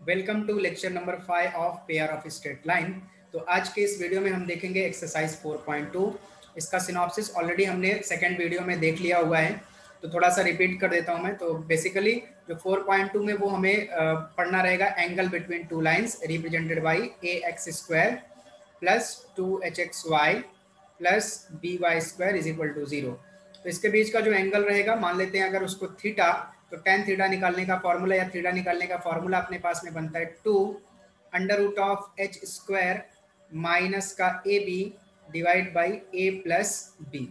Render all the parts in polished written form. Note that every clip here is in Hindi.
Welcome to lecture number 5 of pair of straight line. तो आज के इस वीडियो में हम देखेंगे एक्सरसाइज 4.2। इसका सिनॉप्सिस ऑलरेडी हमने सेकंड वीडियो में देख लिया हुआ है, तो थोड़ा सा रिपीट कर देता हूं मैं। तो बेसिकली जो 4.2 में वो हमें पढ़ना रहेगा angle between two lines represented by a x square plus 2hxy plus by square is equal to 0। तो इसके बीच का जो एंगल रहेगा, मान लेते हैं अगर उसको थीटा, तो टेन थीटा निकालने का फॉर्मूला या थीटा निकालने का फॉर्मूला अपने पास में बनता है 2 under root of h square minus का a b divide by A plus b.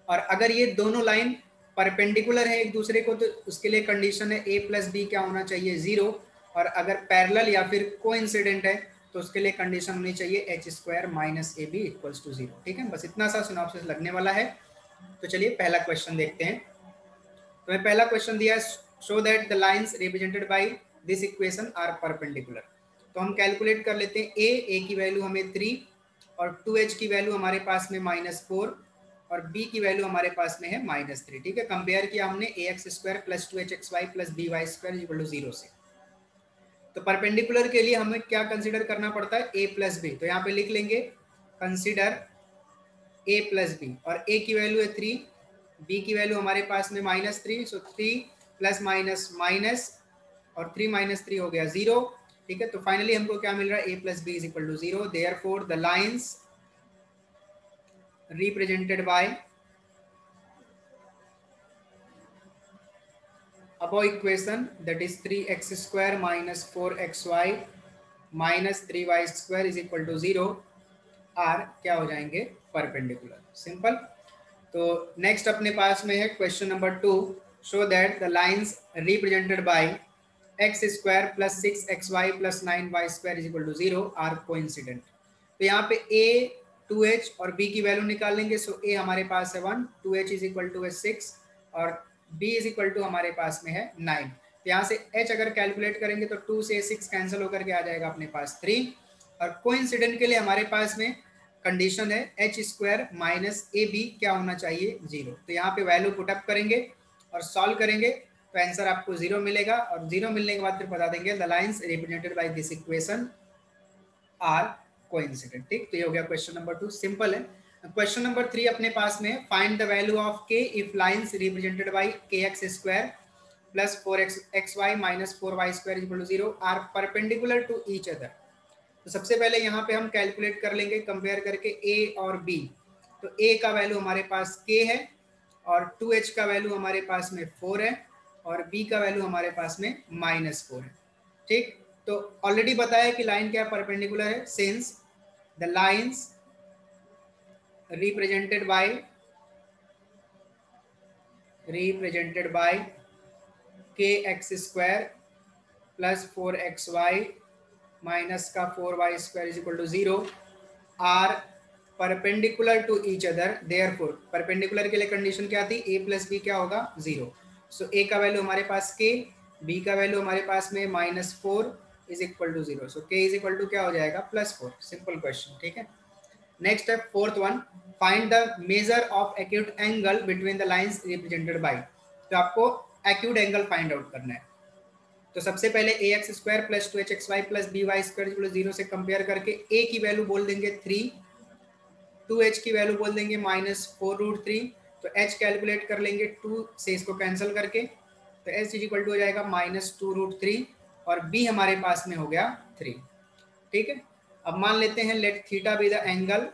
और अगर ये दोनों लाइन परपेंडिकुलर है एक दूसरे को, तो उसके लिए कंडीशन है ए प्लस बी क्या होना चाहिए, 0। और अगर पैरेलल या फिर कोइंसिडेंट है तो उसके लिए कंडीशन होनी चाहिए h square minus A B equals to 0। ठीक है, बस इतना सा सिनॉप्सिस लगने वाला है। तो चलिए पहला क्वेश्चन देखते हैं। तो मैं पहला क्वेश्चन दिया, show that the lines represented by this equation are perpendicular. तो हम कैलकुलेट कर लेते हैं। ए की वैल्यू हमें 3 और 2h की वैल्यू हमारे पास में -4 और b की वैल्यू हमारे पास में है -3। ठीक है, कंपेयर किया हमने a x square plus 2hxy plus b y square equal to 0 से। तो परपेंडिकुलर के लिए हमें क्या कंसीडर करना पड़ता है, a प्लस बी। तो यहाँ पे लिख लेंगे कंसीडर a प्लस बी, और a की वैल्यू है 3, b की वैल्यू हमारे पास में -3, सो 3 प्लस माइनस माइनस और 3 माइनस 3 हो गया 0। ठीक है, तो फाइनली हमको क्या मिल रहा है, a plus B is equal to 0। Therefore the lines represented by above equation, that is 3x square minus 4xy minus 3y square is equal to 0 are क्या हो जाएंगे, परपेंडिकुलर। सिंपल। तो नेक्स्ट अपने पास में है question number 2, show that the lines represented by x square plus 6xy plus 9y square is equal to 0 are coincident. तो यहाँ पे a 2h और b की वैल्यू निकाल लेंगे। सो a हमारे पास है 1, 2h इज इक्वल टू 6 और b इज इक्वल टू हमारे पास में है 9। तो यहाँ से h अगर कैलकुलेट करेंगे तो 2 से 6 कैंसिल होकर के आ जाएगा अपने पास 3। और कोइंसिडेंट के लिए हमारे पास में कंडीशन है एच स्क्वायर माइनस ए बी क्या होना चाहिए, 0। तो यहाँ पे वैल्यू पुटअप करेंगे और सॉल्व करेंगे तो आंसर आपको 0 मिलेगा। और 0 मिलने के बाद फिर बता देंगे the lines represented by this equation are coincident. ठीक, तो ये हो गया क्वेश्चन नंबर 2, सिंपल है। क्वेश्चन नंबर 3 अपने पास में, find the value of k if lines represented by k x square plus 4xy minus 4y square equal to 0 are perpendicular to each other. तो सबसे पहले यहाँ पे हम कैलकुलेट कर लेंगे कंपेयर करके a और b। तो a का वैल्यू हमारे पास k है और 2h का वैल्यू हमारे पास में 4 है और b का वैल्यू हमारे पास में -4 है। ठीक, तो ऑलरेडी बताया कि लाइन क्या परपेंडिकुलर है, since the lines represented by k x square plus 4xy minus का 4y square is equal to 0 are perpendicular to each other. Therefore perpendicular के लिए कंडीशन क्या थी, a प्लस बी क्या होगा, 0। सो a का वैल्यू हमारे पास k, b का वैल्यू हमारे पास में -4 is equal to 0। So k is equal to क्या हो जाएगा, +4। Simple question. ठीक है, नेक्स्ट है fourth one, find the measure of acute angle between the lines represented by. तो आपको एक्यूट एंगल फाइंड आउट करना है। तो सबसे पहले a x square plus 2hxy plus b y square 0 से कंपेयर करके a की वैल्यू बोल देंगे 3, 2h की वैल्यू बोल देंगे -4√3। तो h कैलकुलेट कर लेंगे 2 से इसको कैंसिल करके, तो h इज इक्वल टू हो जाएगा -2√3 और b हमारे पास में हो गया 3। ठीक है, अब मान लेते हैं let theta be the angle,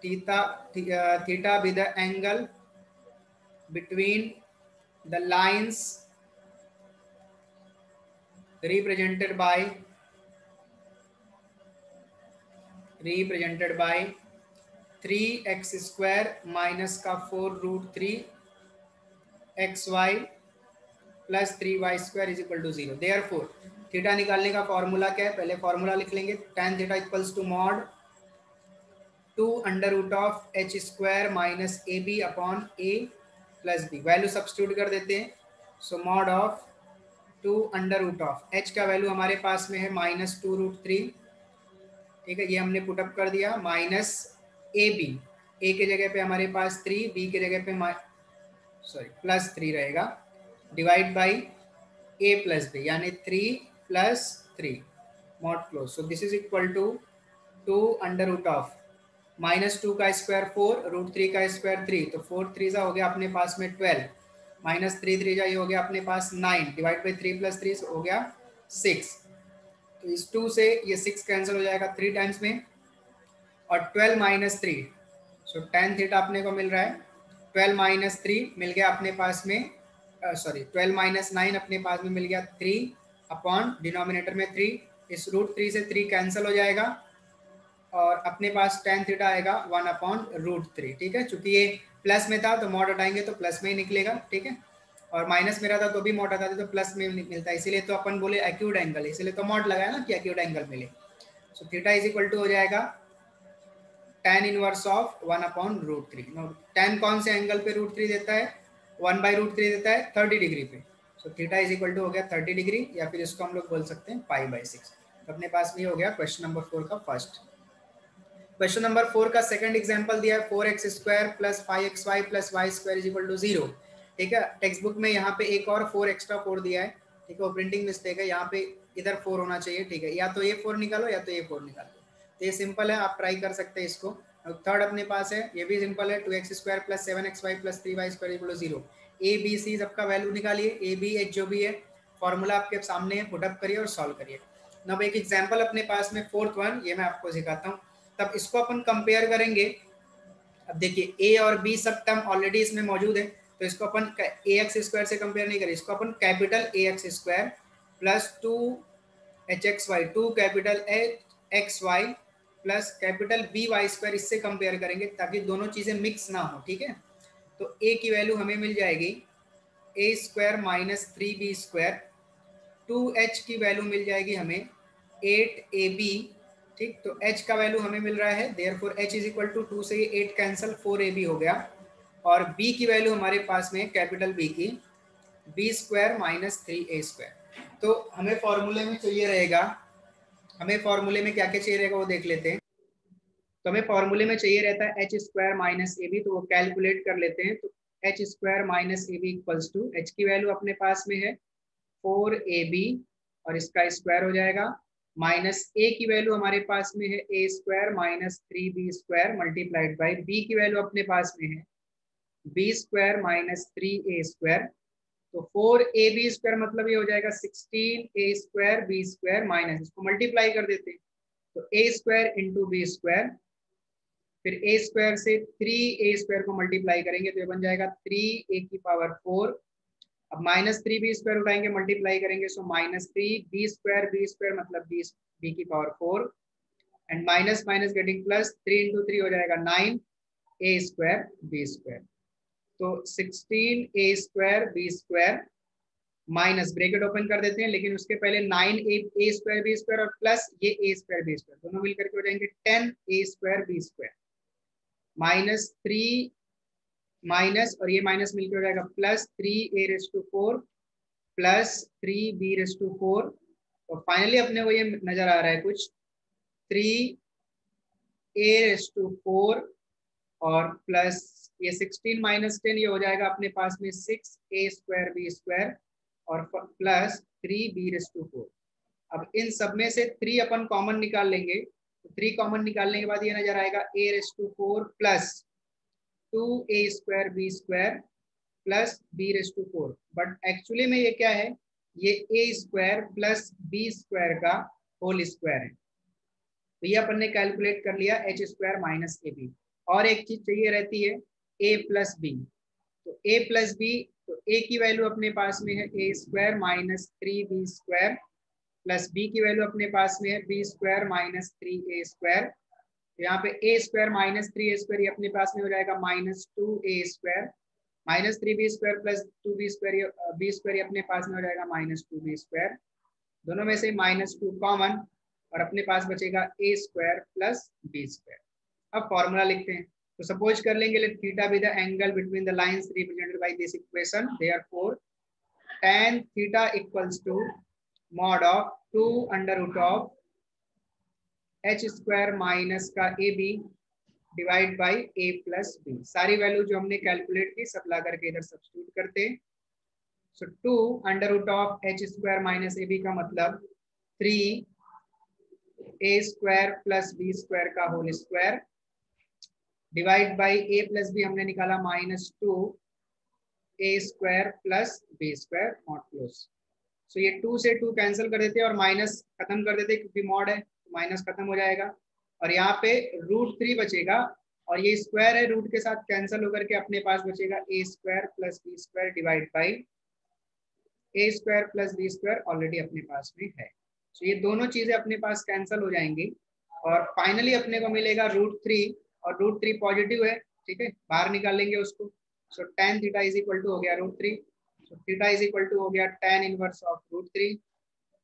theta be the angle between the lines represented by 3x square minus का 4√3 xy plus 3y square is equal to 0। Therefore theta निकालने का फॉर्मूला क्या है, पहले फॉर्मूला लिख लेंगे, tan theta equals to mod 2 under root of h square minus A B upon A plus b. Value substitute कर देते हैं। So mod of 2 under root of h का वैल्यू हमारे पास में है -2√3। ठीक है, ये हमने पुटअप कर दिया, माइनस ए बी, ए के जगह पे हमारे पास 3, बी के जगह पे +3 रहेगा, divide by A plus B, यानी 3 plus 3 mod close. So this is equal to 2 under root of -2 का स्क्वायर 4, √3 का स्क्वायर 3, तो 4 3 जा हो गया अपने पास में 12, -3 3 जा ये हो गया अपने पास 9, डिवाइड बाई 3 + 3 हो गया 6। तो इस 2 से ये 6 कैंसिल हो जाएगा 3 टाइम्स में, और 12 - 3, सो tan थीटा अपने को मिल रहा है 12 - 3 मिल गया अपने पास में, सॉरी 12 - 9 अपने पास में मिल गया 3 अपॉन डिनोमिनेटर में 3, इस √3 से 3 कैंसिल हो जाएगा और अपने पास tan थीटा आएगा 1/√3। ठीक है, चूंकि ये प्लस में था तो मॉड हटाएंगे तो प्लस में ही निकलेगा। ठीक है, और माइनस में रहता तो भी मॉड हटाते तो प्लस में मिलता है, इसीलिए तो अपन बोले एक्यूट एंगल, इसीलिए तो मॉड लगाया ना कि एक्यूट एंगल मिले। So theta is equal to हो जाएगा tan इनवर्स ऑफ 1/√3। tan कौन से एंगल पे √3 देता है? 1/√3 देता है 30 डिग्री पे। So theta is equal to हो गया 30 डिग्री, या फिर इसको हम लोग बोल सकते हैं π/6। तो अपने पास में हो गया क्वेश्चन नंबर 4 का फर्स्ट। क्वेश्चन नंबर 4 का सेकंड एग्जांपल दिया है 4x² + 5xy + y² = 0। ठीक है, टेक्स्ट बुक में यहाँ पे एक और 4 एक्स्ट्रा 4 दिया है। ठीक है, वो प्रिंटिंग मिस्टेक है, यहाँ पे इधर 4 होना चाहिए। ठीक है, या तो ये 4 निकालो या तो ये 4 निकालो, तो ये सिंपल है, आप ट्राई कर सकते हैं इसको। थर्ड अपने पास है, ये भी सिंपल है, 2x² + 7xy + 3y² = 0। A B C सबका वैल्यू निकालिए, ए बी एच जो भी है फॉर्मूला आपके सामने है, पुटअप करिए और सॉल्व करिए। अब एक एग्जाम्पल अपने पास में 4th वन, ये मैं आपको सिखाता हूँ, तब इसको अपन कंपेयर करेंगे। अब देखिए ए और बी सब टर्म ऑलरेडी इसमें मौजूद है, तो इसको अपन ax² से कंपेयर नहीं करें, इसको अपन capital ax² + 2hxy 2 capital xy plus capital by² इससे कंपेयर करेंगे, ताकि दोनों चीजें मिक्स ना हो। ठीक है, तो a की वैल्यू हमें मिल जाएगी a² - 3b², 2h की वैल्यू मिल जाएगी हमें 8ab। ठीक, तो h का वैल्यू हमें मिल रहा है, therefore h is equal to 2 से ये 8 कैंसिल 4ab हो गया, और b की वैल्यू हमारे पास में कैपिटल b की b² - 3a²। तो हमें फॉर्मूले में चाहिए रहेगा, हमें फॉर्मूले में क्या क्या चाहिए रहेगा वो देख लेते हैं। तो हमें फॉर्मूले में चाहिए रहता है h² - ab, तो वो कैलकुलेट कर लेते हैं। तो h² - ab equals to, h की वैल्यू अपने पास में है 4ab और इसका स्क्वायर हो जाएगा, माइनस a की वैल्यू हमारे पास में है a² - 3b² multiplied by b की वैल्यू अपने पास में है b² - 3a²। तो 4ab² मतलब ये हो जाएगा 16a² b² माइनस, इसको मल्टीप्लाई कर देते हैं, तो a² × b², फिर a² से 3a² को मल्टीप्लाई करेंगे तो ये बन जाएगा 3a⁴। अब -3b² उठाएंगे, मल्टीप्लाई करेंगे, सो -3b² b² मतलब b⁴, and minus minus getting plus, 3 × 3 हो जाएगा 9a² b²। तो 16a² b² minus, bracket open कर देते हैं, लेकिन उसके पहले 9a² b² और प्लस ये a² b² दोनों मिलकर के हो जाएंगे 10a² b² -3 माइनस, और ये माइनस मिलकर हो जाएगा प्लस 3a⁴ प्लस 3b⁴, और फाइनली अपने को ये नजर आ रहा है कुछ 3a⁴, और प्लस ये 16 - 10 ये हो जाएगा अपने पास में 6a² b² और प्लस 3b⁴। अब इन सब में से 3 अपन कॉमन निकाल लेंगे, तो 3 कॉमन निकालने के बाद ये नजर आएगा a⁴ plus 2a² b² plus b⁴, but actually में ये क्या है, ये a² प्लस b² का होल स्क्वायर है। तो ये अपन ने कैलकुलेट कर लिया h² - ab। और एक चीज चाहिए रहती है a प्लस b, तो a प्लस b, तो a की वैल्यू अपने पास में है a² - 3b² प्लस b की वैल्यू अपने पास में है b² - 3a²। तो यहाँ पे a² - 3a² ये अपने पास में हो जाएगा -2a², -3b² प्लस 2b² ये अपने पास में हो जाएगा -2b², दोनों में से -2 कॉमन, और अपने पास बचेगा a² प्लस b²। अब फॉर्मूला लिखते हैं, तो सपोज कर लेंगे let theta be the angle between the lines represented by this equation, therefore tan theta equals to mod of 2 under root of h² minus का ab divide by a plus b। सारी वैल्यू जो हमने कैलकुलेट की सब ला करके इधर सब्स्टिट्यूट करते हैं। So 2 under root of h² - ab का मतलब 3a² प्लस b² का whole square divide by a plus B हमने निकाला -2a² plus b² not close. सो ये 2 से 2 कैंसिल कर देते हैं और माइनस खत्म कर देते हैं क्योंकि मॉड है, माइनस खत्म हो जाएगा और यहाँ पे √3 बचेगा और ये स्क्वायर है, रूट के साथ कैंसिल होकर के अपने पास बचेगा a² plus b² divide by a² plus b² already अपने पास में है। तो ये दोनों चीजें अपने पास कैंसिल हो जाएंगी और फाइनली अपने को मिलेगा √3 और √3 पॉजिटिव है, ठीक है, बाहर निकालेंगे उसको। So tan theta is equal to हो गया √3, so theta is equal to हो गया tan इनवर्स ऑफ √3।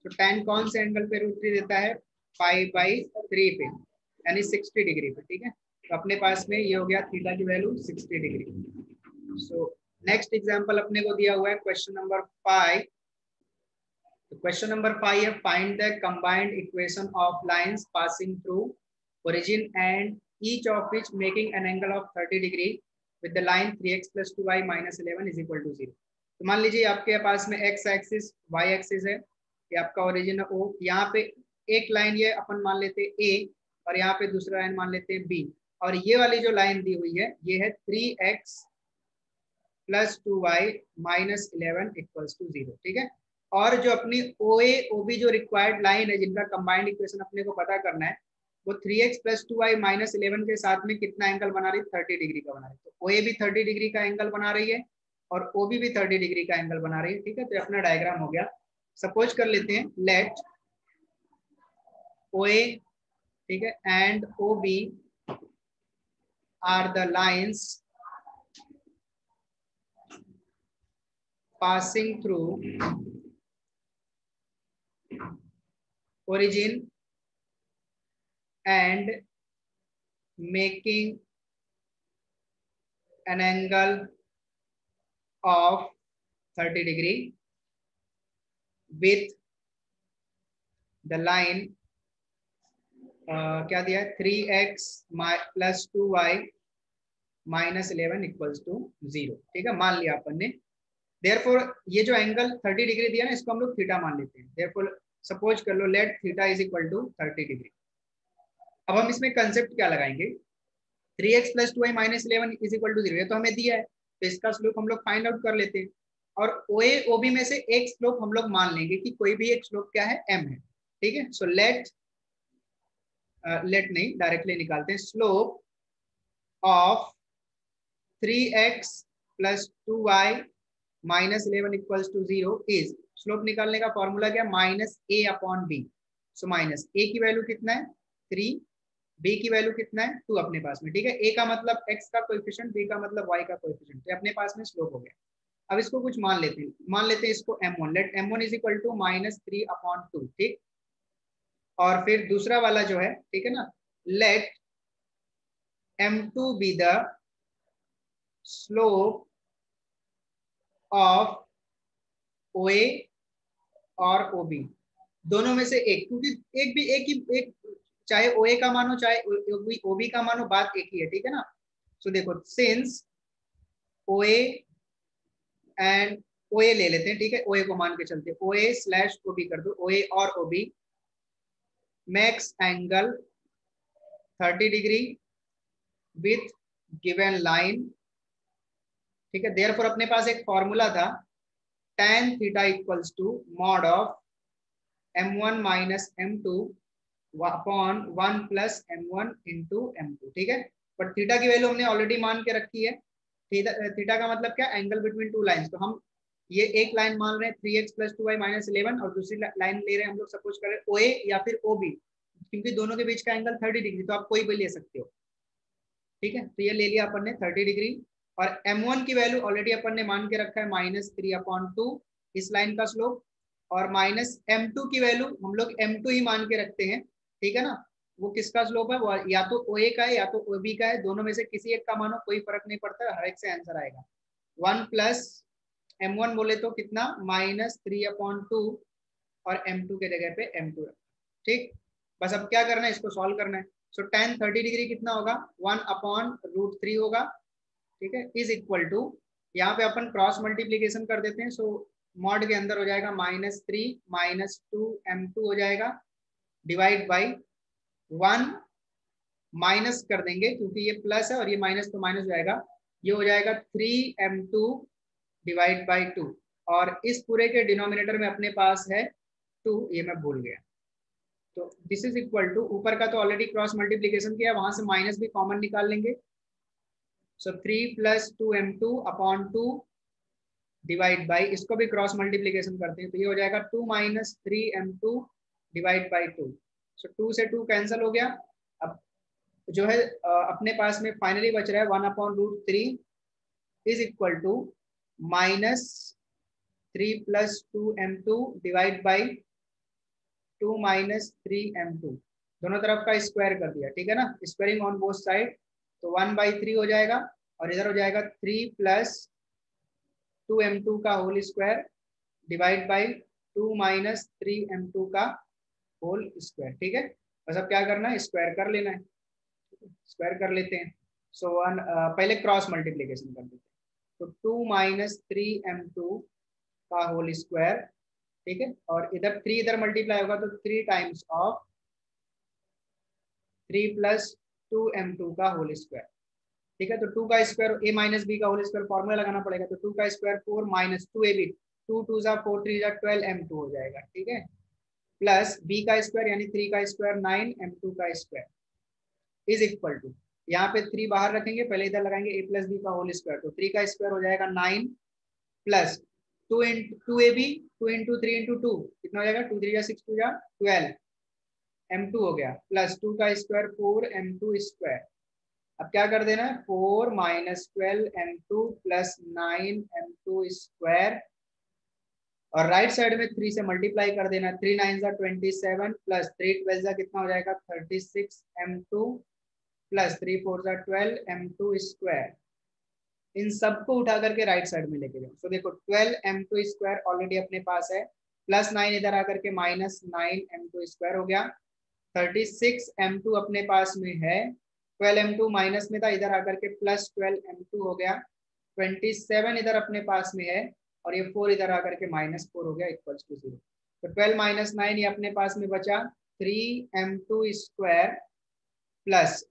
तो tan कौन से एंगल पे √3 देता है, π/3 पे यानी 60 डिग्री पे, ठीक है। तो अपने पास में ये हो गया थीटा की value 60 degree. So next example अपने को दिया हुआ है क्वेश्चन नंबर 5। तो क्वेश्चन नंबर 5 है find the combined equation of lines passing through origin and each of which making an angle of 30 degree with the line 3x + 2y - 11 is equal to 0। तो मान लीजिए आपके पास में x एक्सिस y एक्सिस है, ये आपका ओरिजिन है O, यहाँ पे एक लाइन ये अपन मान लेते हैं A और यहाँ पे दूसरा लाइन मान लेते हैं B और ये वाली जो लाइन दी हुई है ये है 3x + 2y - 11 = 0, ठीक है। और जो अपनी OA OB जो रिक्वायर्ड लाइन है जिनका कंबाइंड इक्वेशन अपने को पता करना है वो 3x + 2y - 11 के साथ में कितना एंगल बना रही है, 30 डिग्री का बना रही है। तो OA भी 30 डिग्री का एंगल बना रही है और OB भी 30 डिग्री का एंगल बना रही है, ठीक है। तो अपना डायग्राम हो गया। सपोज कर लेते हैं लेट OA, ठीक है, and OB are the lines passing through origin and making an angle of 30 degree with the line क्या दिया है 3x + 2y - 11 = 0, ठीक है, मान लिया अपन ने। Therefore ये जो एंगल 30 डिग्री दिया ना इसको हम लोग थीटा मान लेते हैं। Therefore सपोज कर लो let theta is equal to 30 degree. अब हम इसमें कंसेप्ट क्या लगाएंगे, 3x + 2y - 11 = 0, ये तो हमें दिया है तो इसका स्लोप हम लोग फाइंड आउट कर लेते हैं और OA OB में से एक स्लोप हम लोग मान लेंगे कि कोई भी एक स्लोप क्या है m है, ठीक है। सो लेट नहीं डायरेक्टली निकालते हैं, slope of 3x + 2y - 11 = 0 is, slope निकालने का फॉर्मूला क्या, -a/b। सो माइनस a की वैल्यू कितना है 3, b की वैल्यू कितना है 2 अपने पास में, ठीक है। a का मतलब x का कोएफिशिएंट, b का मतलब y का कोएफिशिएंट, तो अपने पास में स्लोप हो गया। अब इसको कुछ मान लेते हैं इसको m1, लेट m1 = -3/2, ठीक। और फिर दूसरा वाला जो है, ठीक है ना, let m2 be the slope of OA और OB, दोनों में से एक, क्योंकि एक चाहे OA का मानो चाहे OB का मानो, बात एक ही है, ठीक है ना। सो देखो सिंस OA एंड OA ले लेते हैं, ठीक है, OA को मान के चलते हैं, OA/OB कर दो, OA और OB makes angle 30 degree with given line, ठीक है। देयरफॉर अपने पास एक फॉर्मूला था tan theta = mod of m1 - m2 upon 1 + m1 × m2, ठीक है। बट थीटा की वैल्यू हमने ऑलरेडी मान के रखी है, थीटा का मतलब क्या, एंगल बिटवीन टू लाइंस। तो हम ये एक लाइन मान रहे हैं 3x + 2y - 11 और दूसरी लाइन ले रहे हैं हम लोग, सपोज करें OA या फिर OB, क्योंकि दोनों के बीच का एंगल 30 डिग्री, तो आप कोई भी ले सकते हो, ठीक है। तो ये ले लिया अपन ने 30 डिग्री और m1 की वैल्यू ऑलरेडी अपन ने मान के रखा है -3/2 इस लाइन का स्लोप, और -m2 की वैल्यू हम लोग m2 ही मान के रखते हैं, ठीक है ना। वो किसका स्लोप है, वो या तो OA का है या तो OB का है, दोनों में से किसी एक का मानो, कोई फर्क नहीं पड़ता, हर एक से आंसर आएगा। 1 + m1 बोले तो कितना -3/2 और m2 के जगह पे m2 रखा, ठीक। बस अब क्या करना है, इसको सॉल्व करना है। सो tan 30 डिग्री कितना होगा, 1/√3 होगा, ठीक है, इज इक्वल टू, यहाँ पे अपन क्रॉस मल्टीप्लीकेशन कर देते हैं। सो मॉड के अंदर हो जाएगा -3 -2m2 हो जाएगा, डिवाइड बाई 1 माइनस कर देंगे क्योंकि ये प्लस है और ये माइनस तो माइनस हो जाएगा, ये हो जाएगा 3m2 डिवाइड बाई 2, और इस पूरे के डिनोमिनेटर में अपने पास है 2, ये मैं भूल गया। तो दिस इज इक्वल टू, ऊपर का तो ऑलरेडी क्रॉस मल्टीप्लीकेशन किया, वहां से माइनस भी कॉमन निकाल लेंगे। सो 3 + 2m2 अपॉन 2 डिवाइड बाई, इसको भी क्रॉस मल्टीप्लीकेशन करते हैं तो ये हो जाएगा 2 - 3m2 डिवाइड बाई 2। सो 2 से 2 कैंसिल हो गया। अब जो है अपने पास में फाइनली बच रहा है 1/√3 is equal to -3 + 2m2 divide by 2 - 3m2, दोनों तरफ का स्क्वायर कर दिया, ठीक है ना, स्क्वायरिंग ऑन बोथ साइड, तो 1/3 हो जाएगा, और इधर हो जाएगा 3 + 2m2 का whole square divide by 2 - 3m2 का होल स्क्वायर, ठीक है। बस अब क्या करना है, स्क्वायर कर लेना है, स्क्वायर कर लेते हैं। सो पहले क्रॉस मल्टीप्लीकेशन कर लेते हैं, तो 2 - 3m2 का होल स्क्वायर, ठीक है, और इधर 3 इधर मल्टीप्लाई होगा तो 3 टाइम्स ऑफ 3 + 2m2 का होल स्क्वायर, ठीक है। तो 2 का स्क्वायर a - b का होल स्क्वायर फॉर्मूला लगाना पड़ेगा, तो 2 का स्क्वायर 4 - 2ab, 2 2 = 4 3 = 12m2 हो जाएगा, ठीक है, प्लस b का स्क्वायर यानी 3 का स्क्वायर 9m2 का स्क्वायर इज इक्वल टू, यहाँ पे 3 बाहर रखेंगे, पहले इधर लगाएंगे a + b का होल स्क्वायर, तो 3 का स्क्वायर हो जाएगा 9 प्लस 2 × 2ab, 2 × 3 × 2 कितना हो जाएगा, 2 3 = 6 2 = 12 m2 हो गया, प्लस 2 का स्क्वायर 4m2 स्क्वायर। अब क्या कर देना है, 4 - 12m2 प्लस 9m2 स्क्वायर, और राइट साइड में 3 से मल्टीप्लाई कर देना, 3 9 = 27 प्लस 3 12 कितना हो जाएगा 36m2 प्लस 3 4 = 12m2 स्क्वायर। इन सबको उठा करके राइट साइड में लेके जाओ, तो देखो 12m2 स्क्वायर ऑलरेडी अपने पास है, प्लस 9 इधर आकर के -9m2 स्क्वायर हो गया, 36m2 अपने पास में है, 12m2 माइनस में था, इधर आकर के प्लस 12m2 हो गया, 27 इधर अपने पास में है, और ये 4 इधर आकर के -4 हो गया, इक्वल्स टू 0। तो 12 - 9 ये अपने पास में बचा 3m2 स्क्वायर प्लस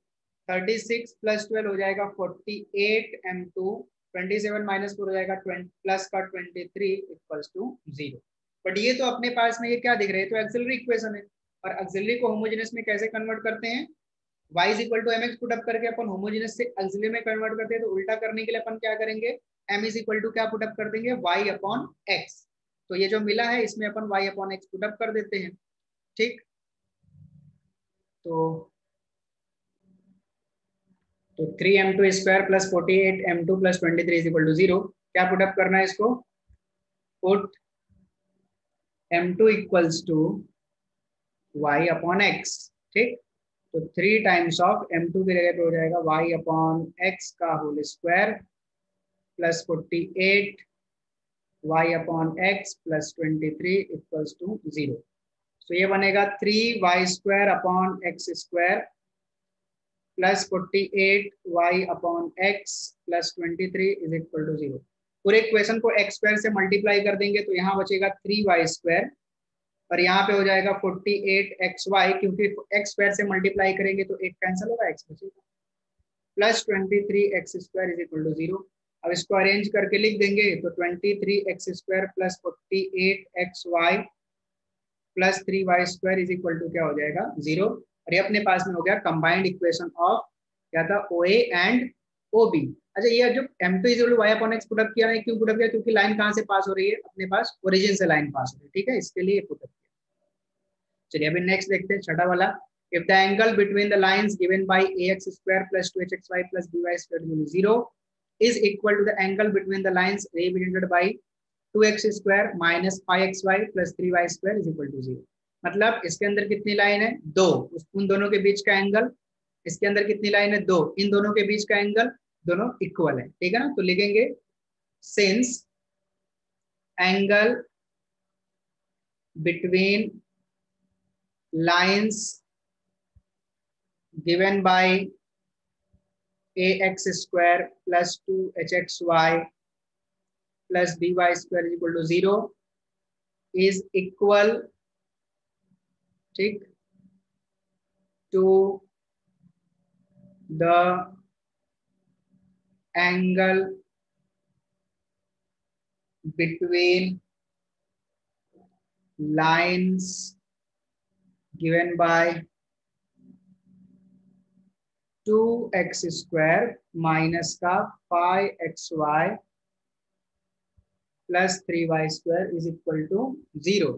36 + 12 हो जाएगा 48m2, 27 - 4 हो जाएगा 20 प्लस का 23 इक्वल्स टू 0। बट ये तो अपने पास में ये क्या दिख रहे हैं, तो एक्सिलरी इक्वेशन है, और एक्सिलरी को होमोजेनस में कैसे कन्वर्ट करते हैं, y = mx पुट अप करके अपन होमोजेनस से एक्सिलरी में कन्वर्ट करते हैं, तो उल्टा करने के लिए अपन क्या करेंगे, m = क्या पुट अप कर देंगे, y/x, तो ये जो मिला है इसमें अपन y/x पुट अप कर देते हैं, ठीक। तो 3m2 square plus 48m2 plus 23 = 0, क्या पुट अप करना है इसको, पुट m2 = y/x, ठीक। तो 3 टाइम्स ऑफ m2 की जगह पे हो जाएगा y/x का whole square plus 48 y/x plus 23 equals to 0। तो ये बनेगा 3y² x square plus 48y/x plus 23 is equal to 0। पूरे इक्वेशन को x स्क्वायर से मल्टीप्लाई कर देंगे तो यहाँ बचेगा 3y², और यहाँ पे हो जाएगा 48xy, क्योंकि x स्क्वायर से मल्टीप्लाई करेंगे तो एक कैंसिल होगा, x बचेगा, plus 23x² is equal to 0। अब इसको अरेंज करके लिख देंगे, तो 23x² plus 48xy plus 3y² is equal to क्या हो जाएगा 0, और ये अपने पास में हो गया कंबाइंड इक्वेशन ऑफ क्या था, OA एंड OB। अच्छा, ये जो m2 = y/x पुटअप किया है, क्यों पुटअप किया, क्योंकि लाइन कहाँ से पास हो रही है, अपने पास ओरिजिन से लाइन पास हो रही है, ठीक है, इसके लिए पुटअप किया। चलिए अभी नेक्स्ट देखते हैं, छठा वाला, if the angle between the lines given by ax² plus 2hxy plus by² 0 is equal to the angle between the lines represented by 2x² minus 5xy plus 3y² is equal to 0। मतलब इसके अंदर कितनी लाइन है, दो, उन दोनों के बीच का एंगल, इसके अंदर कितनी लाइन है, दो, इन दोनों के बीच का एंगल दोनों इक्वल है, ठीक है ना। तो लिखेंगे since angle between lines given by ax² plus 2hxy plus b y square is equal to 0 is equal, ठीक, to the angle between lines given by 2x square minus का 5xy plus 3y square is equal to 0।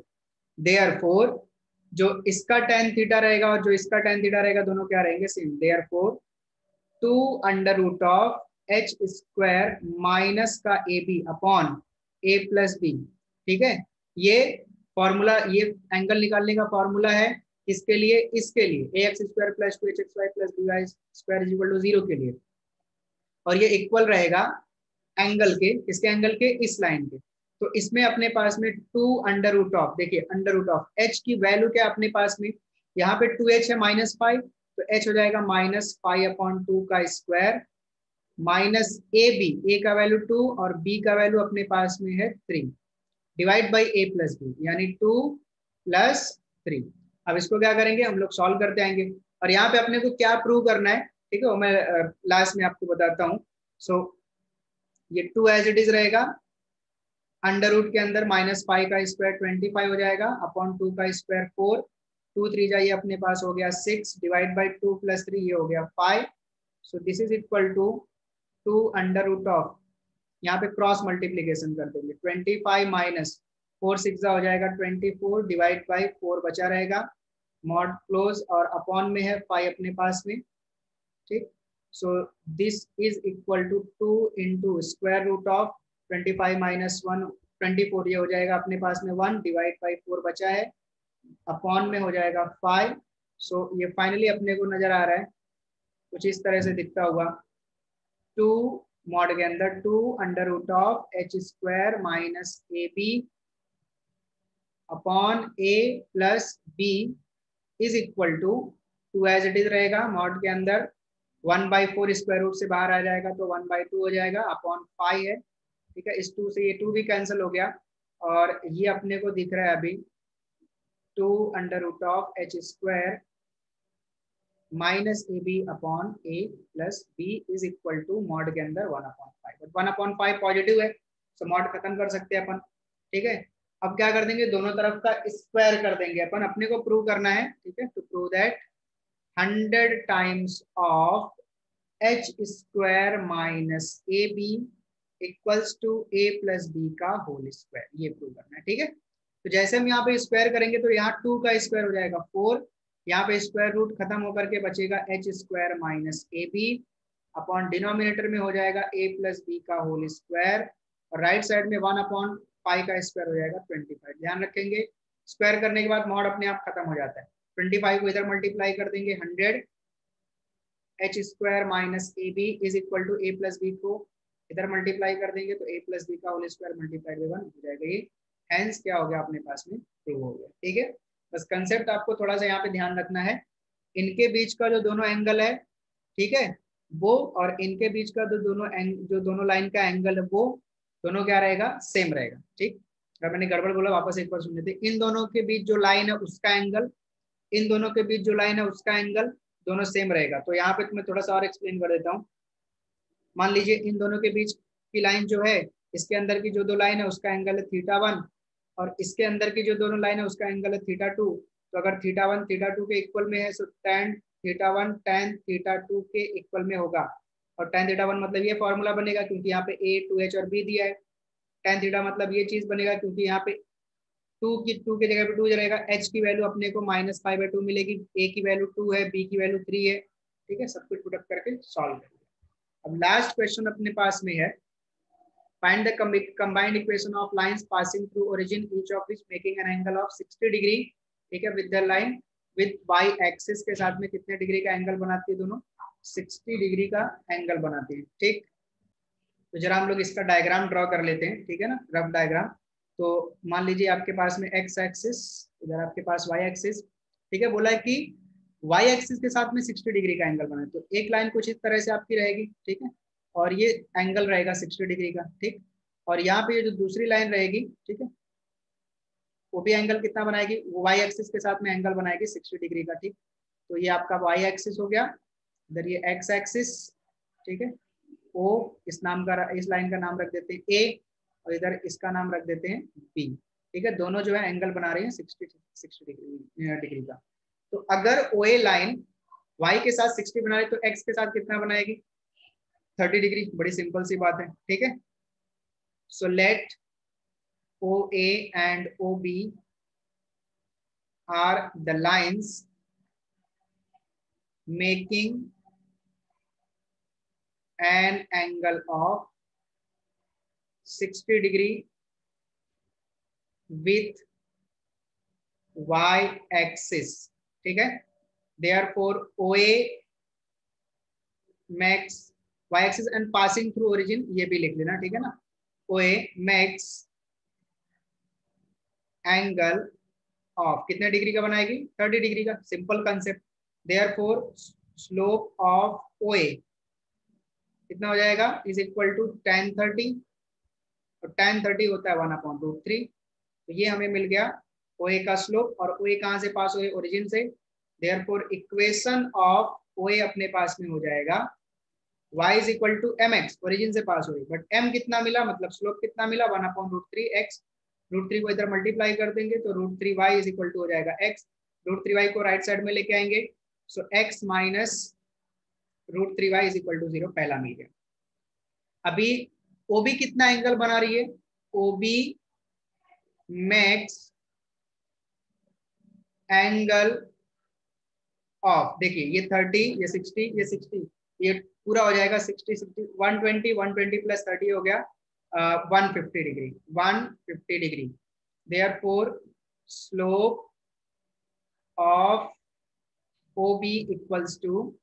Therefore जो इसका tan थीटा रहेगा और जो इसका tan थीटा रहेगा दोनों क्या रहेंगे, same. Therefore 2 under root of h square minus का a B upon a plus b, ठीक है। ये फॉर्मूला, ये एंगल निकालने का फॉर्मूला है किसके लिए, इसके लिए ax square plus 2hxy plus by square is equal to 0 के लिए। और ये इक्वल रहेगा एंगल के, किसके एंगल के, इस लाइन के। तो इसमें अपने पास में 2 अंडर रूट ऑफ, देखिए अंडर रूट ऑफ h की वैल्यू क्या अपने पास में, यहाँ पे 2h है -5, तो h हो जाएगा -5/2 का स्क्वायर माइनस ए बी, ए का वैल्यू 2 और b का वैल्यू अपने पास में है 3 divide by a plus B, यानी 2 प्लस 3। अब इसको क्या करेंगे, हम लोग सॉल्व करते आएंगे। और यहाँ पे अपने को क्या प्रूव करना है, ठीक है, वो मैं लास्ट में आपको बताता हूँ। सो ये 2 एज इट इज रहेगा, अंडर रूट के अंदर -5 का स्क्वायर 25 हो जाएगा अपॉन 2 का स्क्वायर 4, 2 3 जाइए अपने पास हो गया 6 डिवाइड बाई 2 प्लस 3 ये हो गया 5। So this is equal to 2 under root of, यहाँ पे क्रॉस मल्टीप्लीकेशन कर देंगे, 25 माइनस 4 6 हो जाएगा 24 डिवाइड बाई 4 बचा रहेगा, मॉड क्लोज और अपॉन में है 5 अपने पास में, ठीक। So this is equal to 2 into square root of 25 minus 1 24, ये हो जाएगा अपने पास में 1 डिवाइड बाई 4 बचा है, अपॉन में हो जाएगा 5। सो ये फाइनली अपने को नजर आ रहा है कुछ इस तरह से दिखता हुआ, 2 मॉड के अंदर 2 under root of h square minus A B upon a plus B is equal to 2 as it is रहेगा, मॉड के अंदर 1/4 स्क्वायर रूट से बाहर आ जाएगा तो 1/2 हो जाएगा अपॉन 5 है, ठीक है। इस 2 से ये 2 भी कैंसिल हो गया और ये अपने को दिख रहा है अभी 2 under root of h square minus A B upon A plus B is equal to mod के अंदर 1/5, बट 1/5 पॉजिटिव है, सो मॉड खत्म कर सकते हैं अपन, ठीक है। अब क्या कर देंगे, दोनों तरफ का स्क्वायर कर देंगे अपन, अपने को प्रूव करना है, ठीक है। To prove that 100 times of h square minus A B equals to a plus B का होल स्क्वायर, ये प्रूव करना है, ठीक है। तो जैसे हम यहाँ पे स्क्वायर करेंगे तो यहाँ 2 का स्क्वायर हो जाएगा 4, यहाँ पे स्क्वायर रूट खत्म होकर के बचेगा h square minus A B upon denominator में हो जाएगा a प्लस बी का होल स्क्वायर और राइट साइड में 1/5 का स्क्वायर हो जाएगा 25। ध्यान रखेंगे स्क्वायर करने के बाद मॉड अपने आप खत्म हो जाता है, 25 को इधर मल्टीप्लाई कर देंगे 100 h square minus A B is equal to a plus B को इधर मल्टीप्लाई कर देंगे तो a प्लस बी का होल स्क्वायर मल्टीप्लाइड बाई 1 हो जाएगा, ये हेंस क्या हो गया अपने पास में प्रूव हो गया, ठीक है। बस कंसेप्ट आपको थोड़ा सा यहाँ पे ध्यान रखना है, इनके बीच का जो दोनों एंगल है, ठीक है, वो और इनके बीच का जो दोनों लाइन का एंगल है वो दोनों क्या रहेगा, सेम रहेगा, ठीक। अगर मैंने गड़बड़ बोला वापस एक बार सुन लेते, इन दोनों के बीच जो लाइन है उसका एंगल, इन दोनों के बीच जो लाइन है उसका एंगल दोनों सेम रहेगा। तो यहाँ पे मैं थोड़ा सा और एक्सप्लेन कर देता हूँ। मान लीजिए इन दोनों के बीच की लाइन जो है, इसके अंदर की जो दो लाइन है उसका एंगल है θ1 और इसके अंदर की जो दोनों लाइन है उसका एंगल है θ2। तो अगर θ1 θ2 के इक्वल में है तो tan θ1 tan θ2 के इक्वल में होगा और tan θ1 मतलब ये फॉर्मूला बनेगा क्योंकि यहाँ पे a 2h और b दिया है, tan θ मतलब ये चीज बनेगा क्योंकि यहाँ पे 2 की जगह पे 2 रहेगा, h की वैल्यू अपने को -π/2 मिलेगी, a की वैल्यू 2 है, b की वैल्यू 3 है, ठीक है। सब कुछ पुट अप करके सॉल्व करेंगे। अब लास्ट क्वेश्चन अपने पास में है, find the combined equation of lines passing through origin each of which making an angle of 60 degree, ठीक है, with the line with y axis के साथ में कितने डिग्री का एंगल बनाती है, दोनों 60 डिग्री का एंगल बनाती है, ठीक। तो जरा हम लोग इसका डायग्राम ड्रॉ कर लेते हैं, ठीक है ना, रफ डायग्राम। तो मान लीजिए आपके पास में x एक्सिस, इधर आपके पास y एक्सिस, ठीक है, बोला है कि y एक्सिस के साथ में 60 डिग्री का एंगल बनाए, तो एक लाइन कुछ इस तरह से आपकी रहेगी, ठीक है, और ये एंगल रहेगा 60 डिग्री का, ठीक। और यहाँ पे ये जो दूसरी लाइन रहेगी, ठीक है, वो भी एंगल कितना बनाएगी, वो वाई एक्सिस के साथ में एंगल बनाएगी 60 डिग्री का, ठीक। तो ये आपका वाई एक्सिस हो गया, इधर ये एक्स एक्सिस, ठीक है। ओ इस नाम का, इस लाइन का नाम रख देते हैं ए, और इधर इसका नाम रख देते हैं बी, ठीक है। दोनों जो है एंगल बना रहे हैं 60 डिग्री का। तो अगर ओ ए लाइन वाई के साथ 60 बना रही तो एक्स के साथ कितना बनाएगी, 30 डिग्री। बड़ी सिंपल सी बात है, ठीक है। So let O A and O B are the lines making an angle of 60 degree with y axis, ठीक है। therefore OA makes y axis and passing through origin, ये भी लिख लेना, ठीक है ना। OA makes angle ऑफ कितने डिग्री का बनाएगी, 30 डिग्री का, simple concept. Therefore slope of OA कितना हो जाएगा, इज इक्वल टू tan 30, और tan 30 होता है 1/√3। तो ये हमें मिल गया OA का स्लोप, और OA कहाँ से पास हुए, ओरिजिन से। देयरफॉर इक्वेशन ऑफ OA अपने पास में हो जाएगा y is equal to mx, origin से पास हुई, बट m कितना मिला, मतलब स्लोप कितना मिला, 1/√3x। √3 को इधर मल्टीप्लाई कर देंगे तो √3y इज इक्वल टू हो जाएगा x। √3y को राइट साइड में लेके आएंगे, so x minus √3y is equal to 0, पहला मिल गया। अभी OB कितना एंगल बना रही है, OB मैक्स एंगल ऑफ, देखिए ये 30, ये 60, ये 60, ये पूरा हो जाएगा 60 60 120 120 प्लस 30 हो गया 150 degree, 150 degree. Therefore slope of OB equals to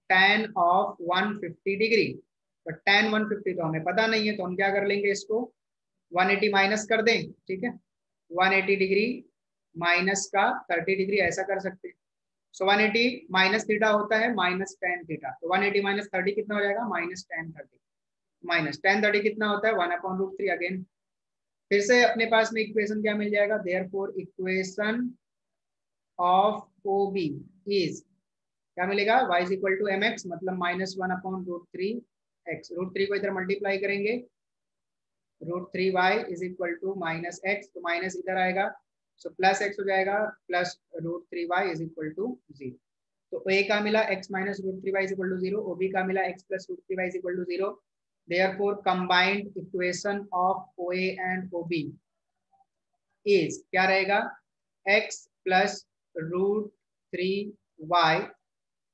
tan of 150 degree. But tan 150 तो हमें पता नहीं है, तो हम क्या कर लेंगे, इसको 180 माइनस कर दें, ठीक है। 180 डिग्री माइनस का 30 डिग्री, ऐसा कर सकते हैं। सो 180 माइनस थीटा होता है माइनस tan थीटा, तो 180 माइनस 30 कितना हो जाएगा, माइनस tan 30। माइनस tan 30 कितना होता है, 1/√3। अगेन फिर से अपने पास में इक्वेशन क्या मिल जाएगा, therefore equation of OB is क्या मिलेगा, y is equal to mx, मतलब माइनस 1/√3x। √3 को इधर मल्टीप्लाई करेंगे, √3y is equal to minus x, तो माइनस इधर आएगा, सो प्लस x हो जाएगा, plus √3y is equal to 0। तो A का मिला x minus √3y is equal to 0, OB का मिला x plus √3y is equal to 0। Therefore combined equation of OA and OB is क्या रहेगा, x प्लस √3y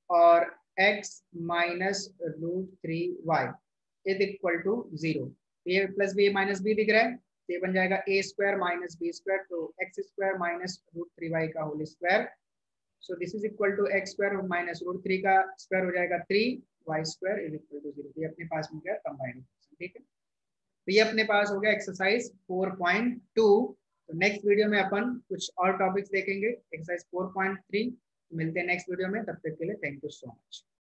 और x minus √3y is equal to 0। A plus B minus B दिख रहा है, ये बन जाएगा a square minus B square, तो x स्क्वायर माइनस √3y का whole square. So this is equal to x square minus √3 का स्क्वायर हो जाएगा 3y square is equal to 0। ये अपने पास में गया कंबाइंड, ठीक है। तो ये अपने पास हो गया एक्सरसाइज 4.2। तो नेक्स्ट वीडियो में अपन कुछ और टॉपिक्स देखेंगे, एक्सरसाइज 4.3। मिलते हैं नेक्स्ट वीडियो में, तब तक के लिए थैंक यू सो मच।